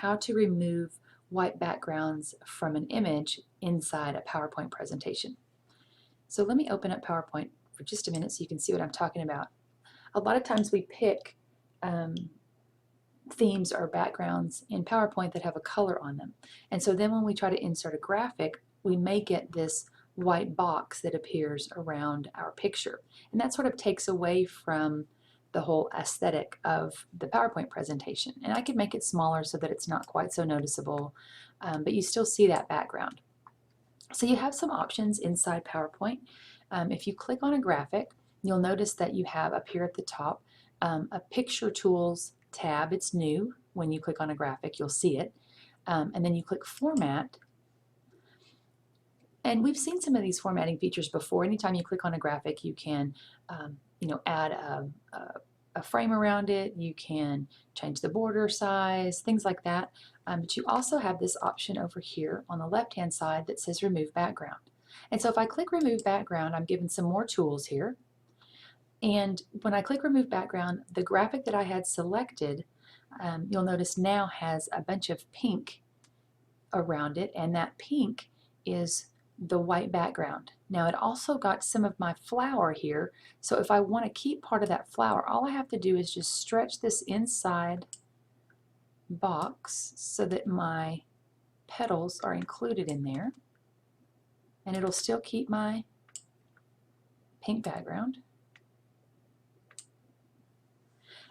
how to remove white backgrounds from an image inside a PowerPoint presentation. So let me open up PowerPoint for just a minute so you can see what I'm talking about. A lot of times we pick themes or backgrounds in PowerPoint that have a color on them. And so then when we try to insert a graphic, we may get this white box that appears around our picture. And that sort of takes away from the whole aesthetic of the PowerPoint presentation. And I could make it smaller so that it's not quite so noticeable, but you still see that background. So you have some options inside PowerPoint. If you click on a graphic, you'll notice that you have up here at the top a Picture Tools tab. It's new. When you click on a graphic, you'll see it. And then you click Format. And we've seen some of these formatting features before. Anytime you click on a graphic, you can add a frame around it. You can change the border size, things like that. But you also have this option over here on the left-hand side that says Remove Background. And so if I click Remove Background, I'm given some more tools here. And when I click Remove Background, the graphic that I had selected, you'll notice now has a bunch of pink around it, and that pink is the white background. Now it also got some of my flower here, so if I want to keep part of that flower, all I have to do is just stretch this inside box so that my petals are included in there, and it'll still keep my pink background.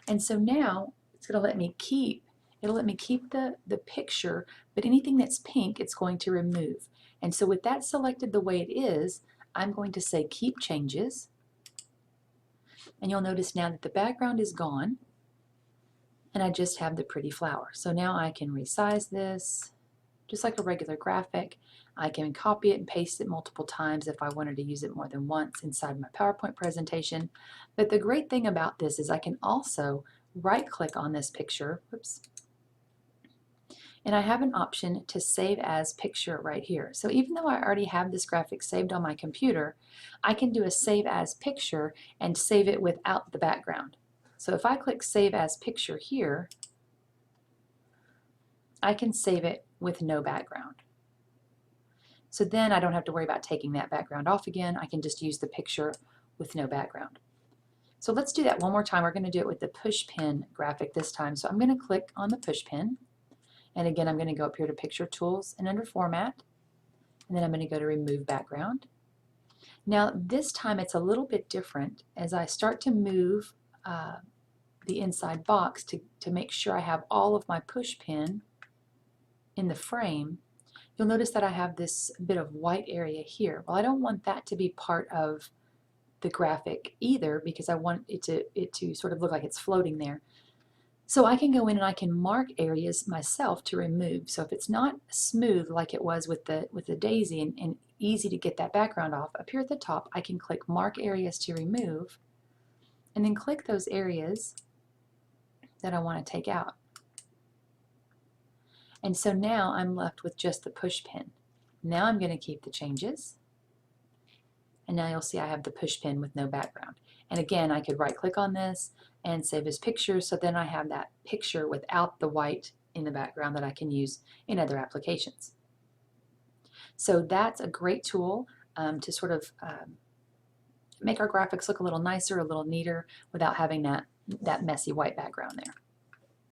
And so now it's going to let me keep, it'll let me keep the picture, but anything that's pink it's going to remove. And so with that selected the way it is, I'm going to say Keep Changes. And you'll notice now that the background is gone and I just have the pretty flower. So now I can resize this just like a regular graphic. I can copy it and paste it multiple times if I wanted to use it more than once inside my PowerPoint presentation. But the great thing about this is I can also right-click on this picture, whoops, and I have an option to save as picture right here. So even though I already have this graphic saved on my computer, I can do a save as picture and save it without the background. So if I click Save as Picture here, I can save it with no background. So then I don't have to worry about taking that background off again. I can just use the picture with no background. So let's do that one more time. We're going to do it with the push pin graphic this time. So I'm going to click on the push pin. And again, I'm going to go up here to Picture Tools and under Format. And then I'm going to go to Remove Background. Now this time it's a little bit different. As I start to move the inside box to make sure I have all of my push pin in the frame, you'll notice that I have this bit of white area here. Well, I don't want that to be part of the graphic either because I want it to sort of look like it's floating there. So I can go in and I can mark areas myself to remove. So if it's not smooth like it was with the daisy and easy to get that background off, up here at the top I can click Mark Areas to Remove and then click those areas that I want to take out. And so now I'm left with just the push pin. Now I'm going to keep the changes. And now you'll see I have the push pin with no background. And again, I could right click on this and save as picture, so then I have that picture without the white in the background that I can use in other applications. So that's a great tool to sort of make our graphics look a little nicer, a little neater without having that messy white background there.